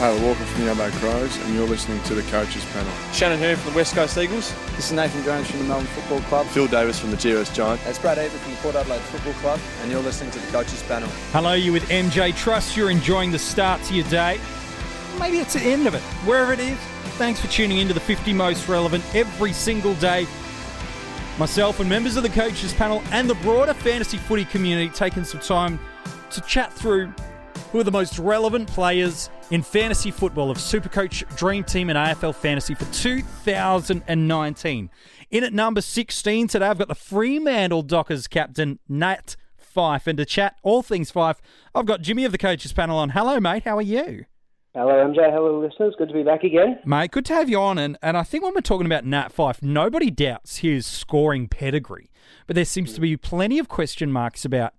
Taylor Walker from the Adelaide Crows, and you're listening to the Coaches Panel. Shannon Hearn from the West Coast Eagles. This is Nathan Jones from the Melbourne Football Club. Phil Davis from the GWS Giants. That's Brad Avery from the Port Adelaide Football Club, and you're listening to the Coaches Panel. Hello, you with MJ. Trust you're enjoying the start to your day. Maybe it's the end of it. Wherever it is, thanks for tuning into the 50 Most Relevant every single day. Myself and members of the Coaches Panel and the broader fantasy footy community taking some time to chat through who are the most relevant players in fantasy football of Supercoach, Dream Team and AFL Fantasy for 2019. In at number 16 today, I've got the Fremantle Dockers captain, Nat Fyfe. And to chat all things Fyfe, I've got Jimmy of the Coaches Panel on. Hello, mate. How are you? Hello, MJ. Hello, listeners. Good to be back again. Mate, good to have you on. And I think when we're talking about Nat Fyfe, nobody doubts his scoring pedigree. But there seems to be plenty of question marks about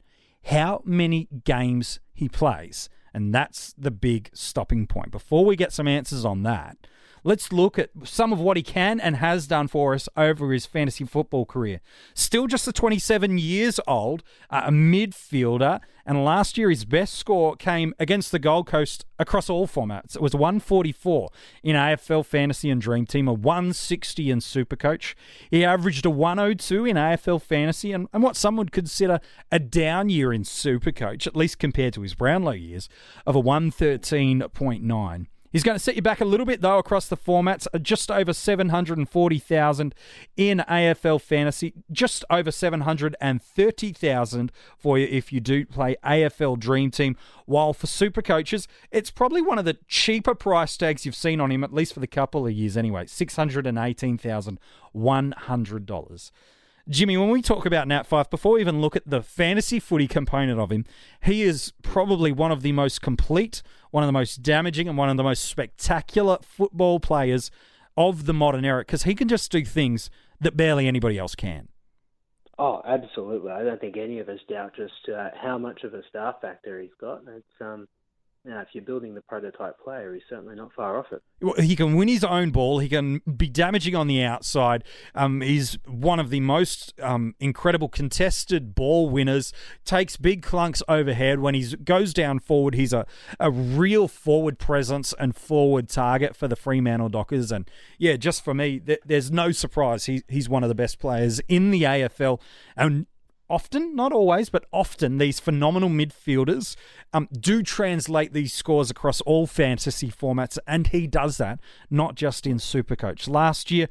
how many games he plays. And that's the big stopping point. Before we get some answers on that, let's look at some of what he can and has done for us over his fantasy football career. Still just 27 years old, a midfielder, and last year his best score came against the Gold Coast across all formats. It was 144 in AFL Fantasy and Dream Team, a 160 in Supercoach. He averaged a 102 in AFL Fantasy and what some would consider a down year in Supercoach, at least compared to his Brownlow years, of a 113.9. He's going to set you back a little bit, though, across the formats. Just over 740,000 in AFL Fantasy. Just over 730,000 for you if you do play AFL Dream Team. While for Super Coaches, it's probably one of the cheaper price tags you've seen on him, at least for the couple of years anyway. $618,100. Jimmy, when we talk about Nat Fyfe, before we even look at the fantasy footy component of him, he is probably one of the most complete, one of the most damaging, and one of the most spectacular football players of the modern era, because he can just do things that barely anybody else can. Oh, absolutely. I don't think any of us doubt just how much of a star factor he's got. It's now, if you're building the prototype player, he's certainly not far off it. He can win his own ball. He can be damaging on the outside. He's one of the most incredible contested ball winners. Takes big clunks overhead. When he goes down forward, he's a real forward presence and forward target for the Fremantle Dockers. And yeah, just for me, there's no surprise. He's one of the best players in the AFL. And often, not always, but often, these phenomenal midfielders do translate these scores across all fantasy formats, and he does that, not just in Supercoach. Last year,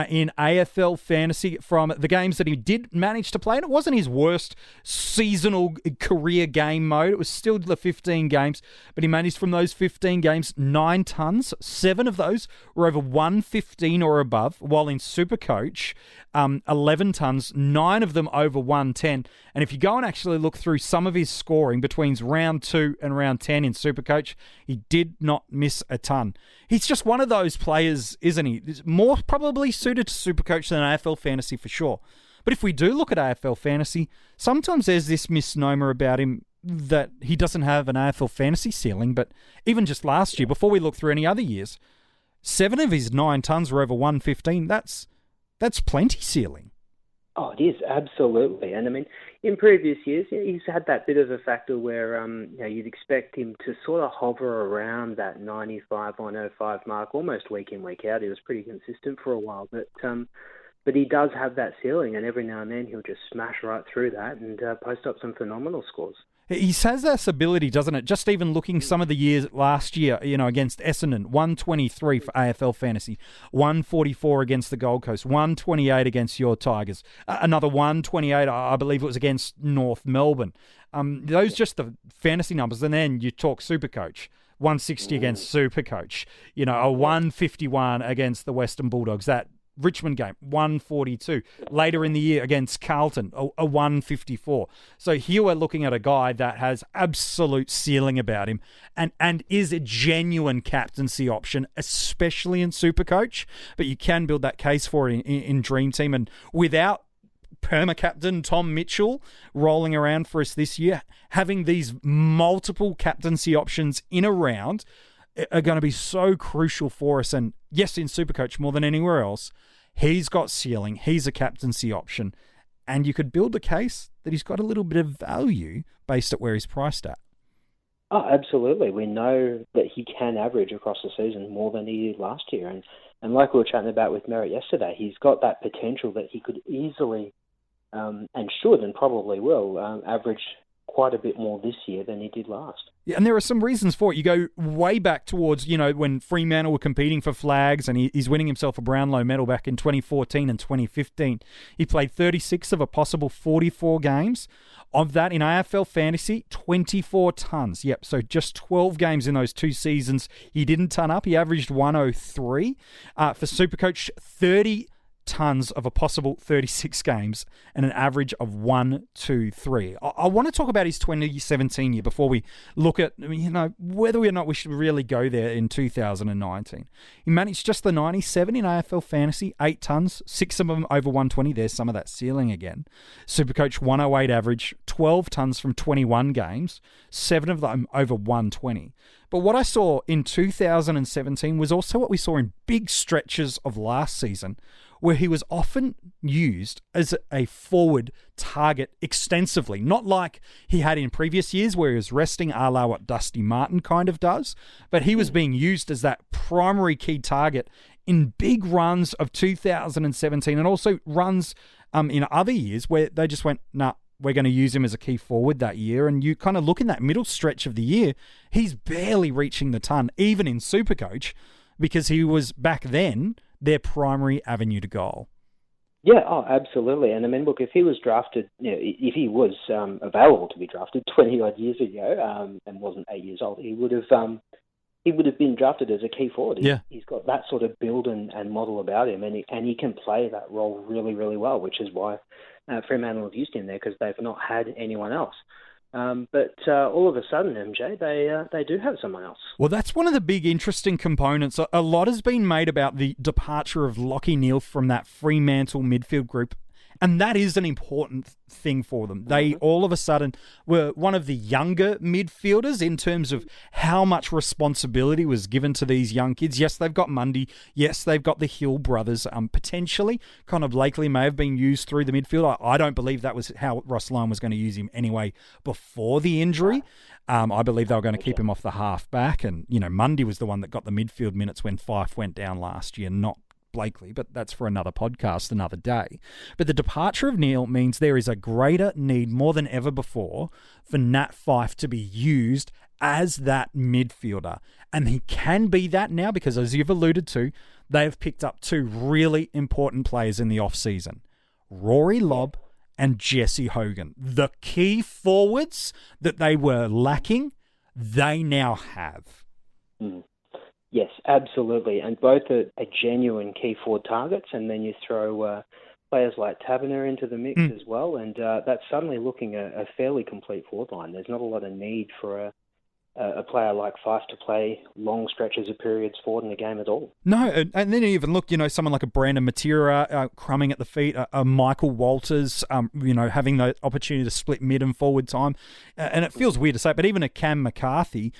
in AFL Fantasy, from the games that he did manage to play, and it wasn't his worst seasonal career game mode, it was still the 15 games, but he managed from those 15 games 9 tons. 7 of those were over 115 or above, while in Supercoach, 11 tons, 9 of them over 110. And if you go and actually look through some of his scoring between round 2 and round 10 in Supercoach, he did not miss a ton. He's just one of those players, isn't he? He's more probably suited to Supercoach than AFL Fantasy for sure. But if we do look at AFL Fantasy, sometimes there's this misnomer about him that he doesn't have an AFL Fantasy ceiling. But even just last year, before we look through any other years, 7 of his 9 tons were over 115. That's plenty ceiling. Oh, it is, absolutely. And I mean, in previous years, he's had that bit of a factor where you'd expect him to sort of hover around that 95, 105 mark almost week in, week out. He was pretty consistent for a while, but he does have that ceiling, and every now and then he'll just smash right through that and post up some phenomenal scores. He has this ability, doesn't it? Just even looking some of the years last year, against Essendon, 123 for AFL Fantasy, 144 against the Gold Coast, 128 against your Tigers, another 128, I believe it was against North Melbourne. Those just the fantasy numbers. And then you talk Supercoach, 160 against Supercoach, a 151 against the Western Bulldogs, that Richmond game, 142. Later in the year against Carlton, a 154. So here we're looking at a guy that has absolute ceiling about him and is a genuine captaincy option, especially in Supercoach. But you can build that case for it in Dream Team. And without perma-captain Tom Mitchell rolling around for us this year, having these multiple captaincy options in a round are going to be so crucial for us. And yes, in Supercoach more than anywhere else, he's got ceiling. He's a captaincy option. And you could build a case that he's got a little bit of value based at where he's priced at. Oh, absolutely. We know that he can average across the season more than he did last year. And like we were chatting about with Merritt yesterday, he's got that potential that he could easily and should and probably will average quite a bit more this year than he did last. Yeah, and there are some reasons for it. You go way back towards, when Fremantle were competing for flags and he's winning himself a Brownlow medal back in 2014 and 2015. He played 36 of a possible 44 games. Of that, in AFL Fantasy, 24 tons. Yep, so just 12 games in those 2 seasons. He didn't ton up. He averaged 103. For Supercoach, 30 tons of a possible 36 games and an average of 123. I want to talk about his 2017 year before we look at, whether or not we should really go there in 2019. He managed just the 97 in AFL Fantasy, 8 tons, 6 of them over 120. There's some of that ceiling again. Supercoach 108 average, 12 tons from 21 games, 7 of them over 120. But what I saw in 2017 was also what we saw in big stretches of last season, where he was often used as a forward target extensively, not like he had in previous years where he was resting a la what Dusty Martin kind of does, but he was being used as that primary key target in big runs of 2017 and also runs in other years where they just went, nah, we're going to use him as a key forward that year. And you kind of look in that middle stretch of the year, he's barely reaching the ton, even in Supercoach, because he was back then their primary avenue to goal. Yeah, oh, absolutely. And I mean, look, if he was drafted, if he was available to be drafted 20-odd years ago and wasn't 8 years old, he would have been drafted as a key forward. He's got that sort of build and model about him, and he can play that role really, really well, which is why Fremantle have used him there, because they've not had anyone else. But all of a sudden, MJ, they do have someone else. Well, that's one of the big interesting components. A lot has been made about the departure of Lachie Neale from that Fremantle midfield group, and that is an important thing for them. They all of a sudden were one of the younger midfielders in terms of how much responsibility was given to these young kids. Yes, they've got Mundy. Yes, they've got the Hill brothers. Potentially, Connor Blakely may have been used through the midfield. I don't believe that was how Ross Lyon was going to use him anyway before the injury. I believe they were going to keep him off the half back. And, Mundy was the one that got the midfield minutes when Fyfe went down last year, not Blakely, but that's for another podcast, another day. But the departure of Neale means there is a greater need more than ever before for Nat Fyfe to be used as that midfielder. And he can be that now because, as you've alluded to, they have picked up 2 really important players in the off-season. Rory Lobb and Jesse Hogan. The key forwards that they were lacking, they now have. Yes, absolutely. And both are genuine key forward targets. And then you throw players like Taverner into the mix as well. And that's suddenly looking a fairly complete forward line. There's not a lot of need for a player like Fyfe to play long stretches of periods forward in the game at all. No, and then you even look, someone like a Brandon Matera crumbing at the feet, a Michael Walters, having the opportunity to split mid and forward time. And it feels weird to say, but even a Cam McCarthy,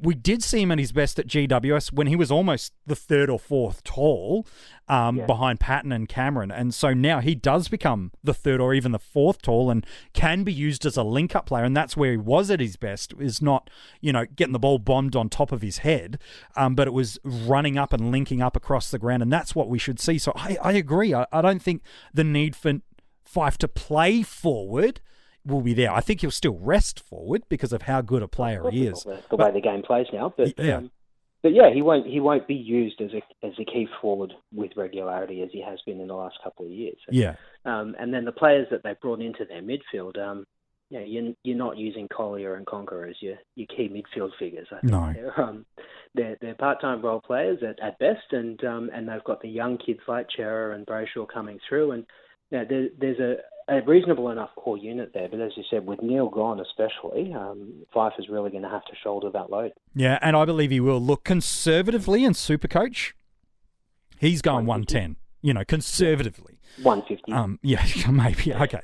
we did see him at his best at GWS when he was almost the 3rd or 4th tall behind Patton and Cameron. And so now he does become the 3rd or even the 4th tall and can be used as a link-up player. And that's where he was at his best, is not, getting the ball bombed on top of his head, but it was running up and linking up across the ground. And that's what we should see. So I agree. I don't think the need for Fyfe to play forward will be there. I think he'll still rest forward because of how good a player he is. The way the game plays now. But he won't be used as a key forward with regularity as he has been in the last couple of years. And then the players that they brought into their midfield, you're not using Collier and Conker as your key midfield figures. I think. No. They're part-time role players at best, and they've got the young kids like Chera and Brayshaw coming through, and there's a reasonable enough core unit there. But as you said, with Neale gone especially, Fyfe is really going to have to shoulder that load. Yeah, and I believe he will. Look, conservatively in Supercoach, he's going 110, conservatively. 150. Yeah, maybe. Okay.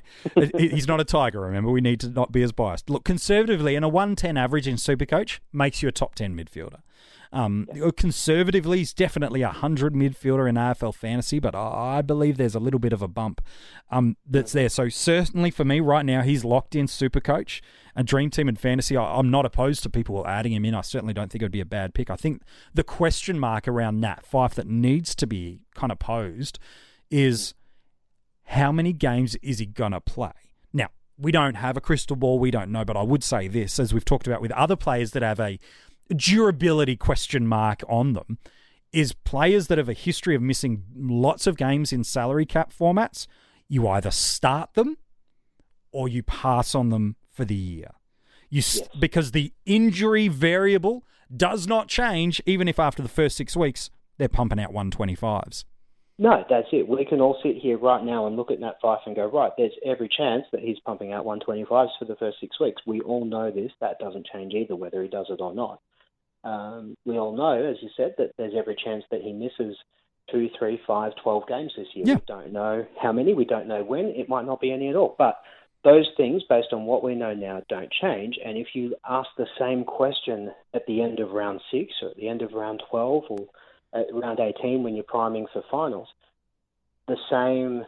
He's not a Tiger, remember. We need to not be as biased. Look, conservatively, and a 110 average in Supercoach makes you a top 10 midfielder. Conservatively, he's definitely a 100 midfielder in AFL fantasy, but I believe there's a little bit of a bump that's there. So certainly for me right now, he's locked in Supercoach. A Dream Team and fantasy, I'm not opposed to people adding him in. I certainly don't think it would be a bad pick. I think the question mark around Nat Fyfe that needs to be kind of posed is how many games is he going to play? Now, we don't have a crystal ball. We don't know, but I would say this, as we've talked about with other players that have a durability question mark on them, is players that have a history of missing lots of games in salary cap formats, you either start them or you pass on them for the year. Because the injury variable does not change, even if after the first 6 weeks they're pumping out 125s. No, that's it. We can all sit here right now and look at Nat Fyfe and go, right, there's every chance that he's pumping out 125s for the first 6 weeks. We all know this. That doesn't change either, whether he does it or not. We all know, as you said, that there's every chance that he misses 2, 3, 5, 12 games this year. Yeah. We don't know how many. We don't know when. It might not be any at all. But those things, based on what we know now, don't change. And if you ask the same question at the end of round 6 or at the end of round 12 or at round 18 when you're priming for finals, the same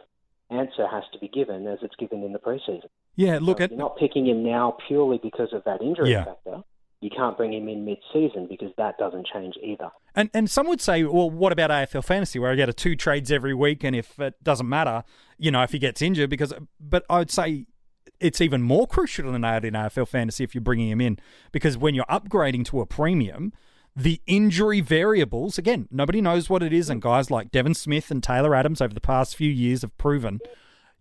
answer has to be given as it's given in the preseason. Yeah, look, so you're not picking him now purely because of that injury factor. You can't bring him in mid-season because that doesn't change either. And some would say, well, what about AFL fantasy where I get 2 trades every week and if it doesn't matter, if he gets injured, but I would say it's even more crucial than that in AFL fantasy if you're bringing him in, because when you're upgrading to a premium, the injury variables, again, nobody knows what it is, and guys like Devon Smith and Taylor Adams over the past few years have proven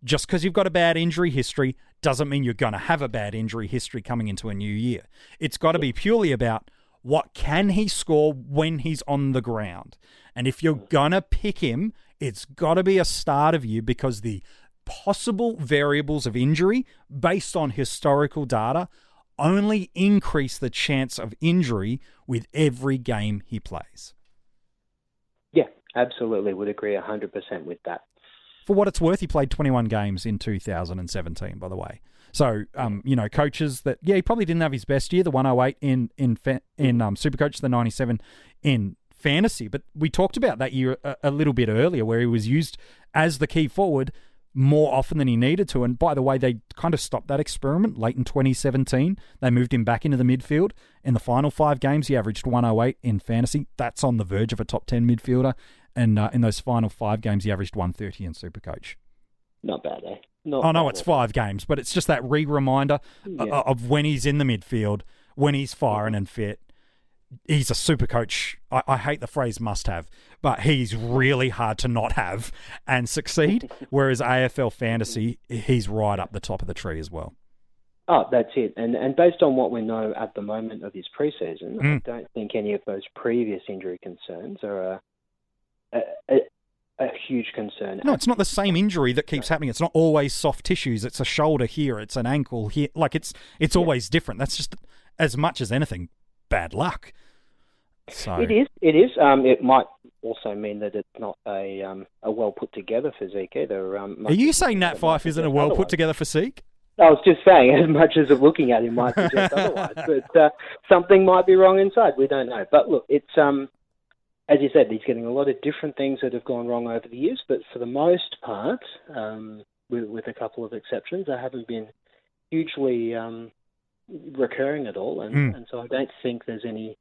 just because you've got a bad injury history doesn't mean you're going to have a bad injury history coming into a new year. It's got to be purely about what can he score when he's on the ground. And if you're going to pick him, it's got to be a start of you, because the possible variables of injury based on historical data only increase the chance of injury with every game he plays. Yeah, absolutely. Would agree 100% with that. For what it's worth, he played 21 games in 2017, by the way. So, coaches that, he probably didn't have his best year, the 108 in Supercoach, the 97 in fantasy. But we talked about that year a little bit earlier, where he was used as the key forward more often than he needed to. And by the way, they kind of stopped that experiment late in 2017. They moved him back into the midfield. In the final 5 games, he averaged 108 in fantasy. That's on the verge of a top 10 midfielder. And in those final 5 games, he averaged 130 in Supercoach. Not bad, eh? I know it's 5 games, but it's just that reminder of when he's in the midfield, when he's firing and fit. He's a Supercoach. I hate the phrase must have, but he's really hard to not have and succeed. Whereas AFL fantasy, he's right up the top of the tree as well. Oh, that's it. And based on what we know at the moment of his preseason, I don't think any of those previous injury concerns are a huge concern. No, it's not the same injury that keeps happening. It's not always soft tissues. It's a shoulder here. It's an ankle here. Like it's always different. That's just, as much as anything, bad luck. So It is. It might also mean that it's not a well put together physique either. Are you saying Nat Fyfe isn't a well put together physique? I was just saying, as much as looking at him might suggest otherwise, but something might be wrong inside. We don't know. But look, it's as you said, he's getting a lot of different things that have gone wrong over the years. But for the most part, with a couple of exceptions, they haven't been hugely recurring at all, and so I don't think there's any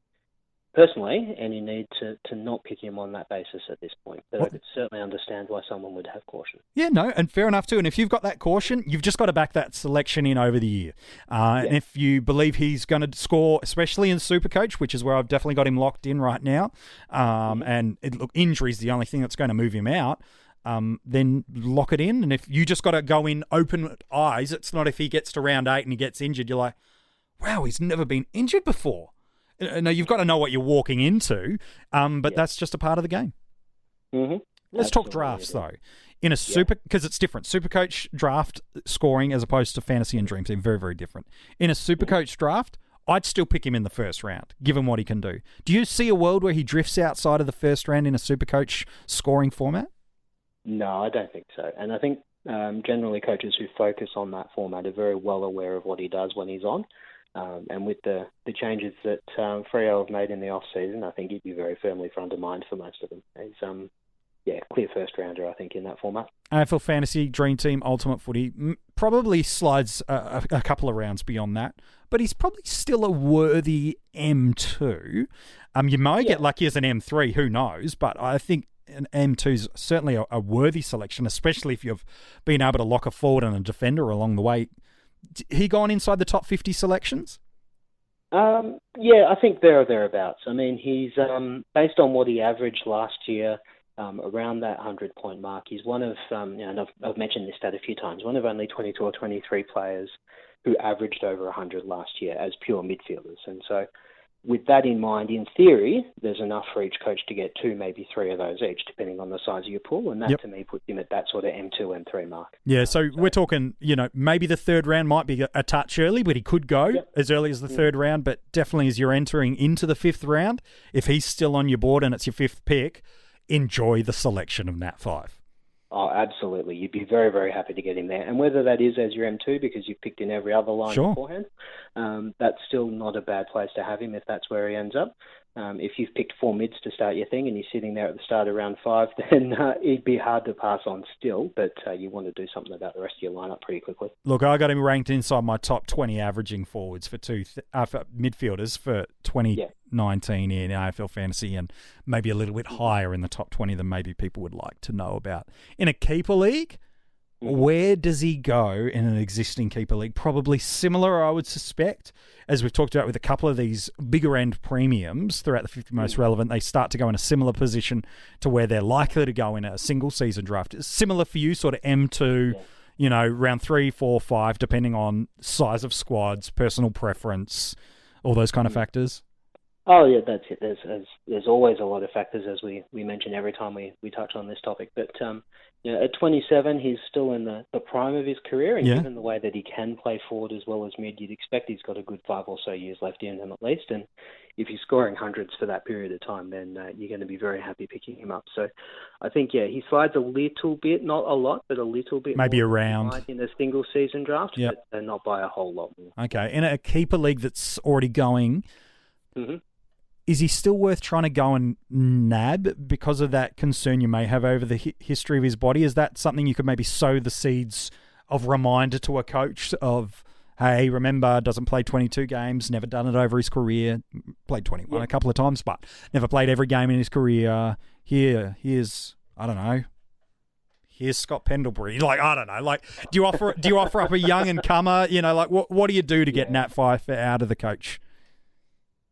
need to not pick him on that basis at this point. But I could certainly understand why someone would have caution. Yeah, no, and fair enough too. And if you've got that caution, you've just got to back that selection in over the year. And if you believe he's going to score, especially in Supercoach, which is where I've definitely got him locked in right now, injury's the only thing that's going to move him out, then lock it in. And if you just got to go in open eyes, it's not if he gets to round 8 and he gets injured, you're like, wow, he's never been injured before. No, you've got to know what you're walking into, but that's just a part of the game. Mm-hmm. Let's talk drafts, though. In a because it's different. Supercoach draft scoring as opposed to fantasy and dream team, very, very different. In a Supercoach draft, I'd still pick him in the first round, given what he can do. Do you see a world where he drifts outside of the first round in a Supercoach scoring format? No, I don't think so. And I think generally coaches who focus on that format are very well aware of what he does when he's on. And with the changes that Freo have made in the off-season, I think he'd be very firmly front of mind for most of them. He's clear first rounder, I think, in that format. AFL Fantasy, Dream Team, Ultimate Footy, probably slides a couple of rounds beyond that, but he's probably still a worthy M2. You may get lucky as an M3, who knows, but I think an M2 is certainly a worthy selection, especially if you've been able to lock a forward and a defender along the way. He gone inside the top 50 selections? I think there or thereabouts. I mean, he's based on what he averaged last year, around that 100-point mark. He's one of, and I've mentioned this stat a few times, one of only 22 or 23 players who averaged over 100 last year as pure midfielders. And so with that in mind, in theory, there's enough for each coach to get 2, maybe 3 of those each, depending on the size of your pool. And that, to me, puts him at that sort of M2, M3 mark. Yeah, so we're talking, maybe the third round might be a touch early, but he could go as early as the third round. But definitely as you're entering into the fifth round, if he's still on your board and it's your fifth pick, enjoy the selection of Nat Fyfe. Oh, absolutely. You'd be very, very happy to get him there. And whether that is as your M2 because you've picked in every other line beforehand, that's still not a bad place to have him if that's where he ends up. If you've picked 4 mids to start your thing and he's sitting there at the start of round 5, then it'd be hard to pass on still, but you want to do something about the rest of your lineup pretty quickly. Look, I got him ranked inside my top 20 averaging forwards for for midfielders for 2019 in AFL Fantasy, and maybe a little bit higher in the top 20 than maybe people would like to know about. In a keeper league, where does he go in an existing keeper league? Probably similar, I would suspect. As we've talked about with a couple of these bigger end premiums throughout the 50 most relevant, they start to go in a similar position to where they're likely to go in a single season draft. It's similar for you, sort of M2, round 3, 4, 5, depending on size of squads, personal preference, all those kind of factors. Oh, yeah, that's it. There's always a lot of factors, as we mention every time we touch on this topic. But at 27, he's still in the prime of his career, and given the way that he can play forward as well as mid, you'd expect he's got a good 5 or so years left in him at least. And if he's scoring hundreds for that period of time, then you're going to be very happy picking him up. So I think, he slides a little bit, not a lot, but a little bit. Maybe more around. In a single season draft, but not by a whole lot more. Okay, in a keeper league that's already going... Mm-hmm. Is he still worth trying to go and nab because of that concern you may have over the history of his body? Is that something you could maybe sow the seeds of reminder to a coach of, hey, remember, doesn't play 22 games, never done it over his career, played 21 a couple of times, but never played every game in his career. Here's, I don't know, here's Scott Pendlebury. I don't know. Do you offer up a young and comer? What do you do to get Nat Fyfe out of the coach?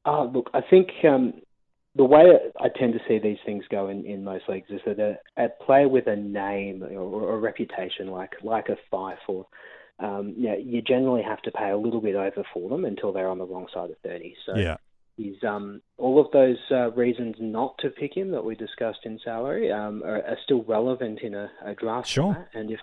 Look, I think the way I tend to see these things go in most leagues is that a player with a name or a reputation like a Fyfe or you generally have to pay a little bit over for them until they're on the wrong side of 30. So he's all of those reasons not to pick him that we discussed in salary are still relevant in a draft. Sure. Format. And if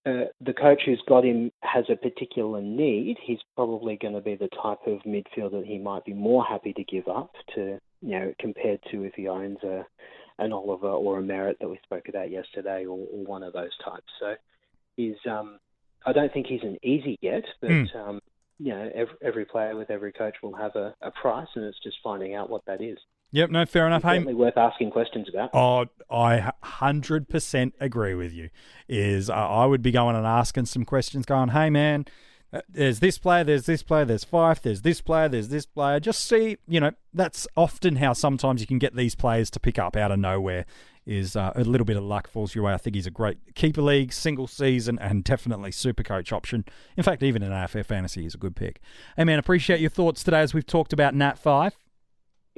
the coach who's got him has a particular need, he's probably going to be the type of midfielder he might be more happy to give up to, compared to if he owns an Oliver or a Merritt that we spoke about yesterday or one of those types. So he's, I don't think he's an easy get, but, every player with every coach will have a price, and it's just finding out what that is. Yep, no, fair enough. It's certainly worth asking questions about. Oh, I 100% agree with you. I would be going and asking some questions going, hey, man, there's this player, there's Fyfe, there's this player. Just see, that's often how sometimes you can get these players to pick up out of nowhere is a little bit of luck falls your way. I think he's a great keeper league, single season, and definitely super coach option. In fact, even in AFL Fantasy, he's a good pick. Hey, man, appreciate your thoughts today as we've talked about Nat Fyfe.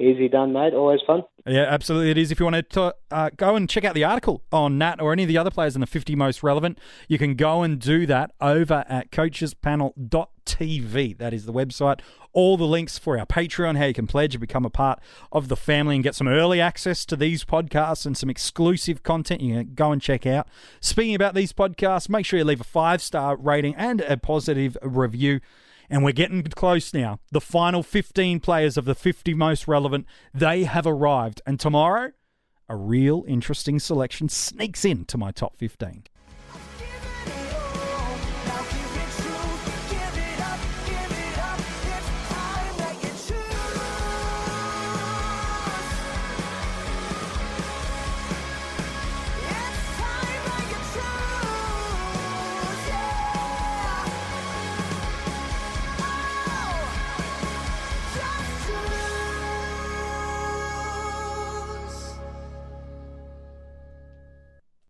Easy done, mate. Always fun. Yeah, absolutely it is. If you want to go and check out the article on Nat or any of the other players in the 50 most relevant, you can go and do that over at coachespanel.tv. That is the website. All the links for our Patreon, how you can pledge and become a part of the family and get some early access to these podcasts and some exclusive content you can go and check out. Speaking about these podcasts, make sure you leave a 5-star rating and a positive review. And we're getting close now. The final 15 players of the 50 most relevant, they have arrived. And tomorrow, a real interesting selection sneaks into my top 15.